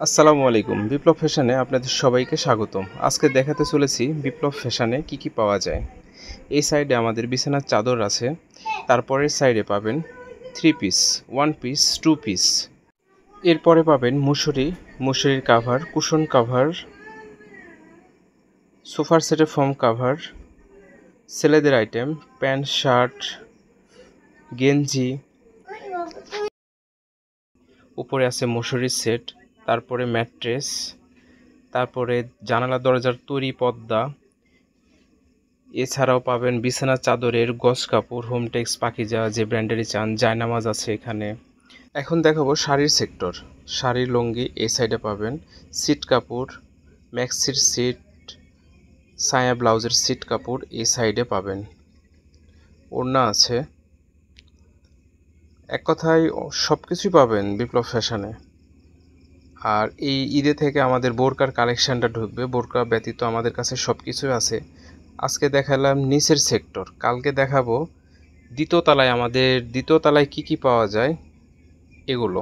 আসসালামু আলাইকুম। বিপ্লব ফ্যাশনে আপনাদের সবাইকে স্বাগতম। আজকে দেখাতে চলেছি বিপ্লব ফ্যাশনে কি পাওয়া যায়। এই সাইডে আমাদের বিছানার চাদর আছে, তারপরের সাইডে পাবেন 3 পিস, 1 পিস, 2 পিস। এরপরে পাবেন মুসুরির কাভার, কুশন কাভার, সোফার সেটের ফোম কাভার, ছেলেদের আইটেম, প্যান্ট, শার্ট, গেঞ্জি। উপরে আছে মশারির সেট, তারপরে ম্যাট্রেস, তারপরে জানালা দরজার তৈরি পর্দা। এছাড়াও পাবেন বিছানার চাদরের গজ কাপড়, হোমটেক্স, পাকিজা, যে ব্র্যান্ডেরই চান। জায়নামাজ আছে এখানে। এখন দেখাবো শাড়ির সেক্টর। শাড়ির লুঙ্গি এই সাইডে পাবেন, সিট কাপড়, ম্যাক্সির সিট, সায়া ব্লাউজের সিট কাপড় এই সাইডে পাবেন। ওড়না আছে। এক কথায় সব কিছুই পাবেন বিপ্লব ফ্যাশনে। আর এই ঈদে থেকে আমাদের বোরকার কালেকশানটা ঢুকবে। বোরকা ব্যতীত আমাদের কাছে সব কিছুই আছে। আজকে দেখালাম নিচের সেক্টর, কালকে দেখাবো দ্বিতীয় তলায়। আমাদের দ্বিতীয় তলায় কি পাওয়া যায় এগুলো।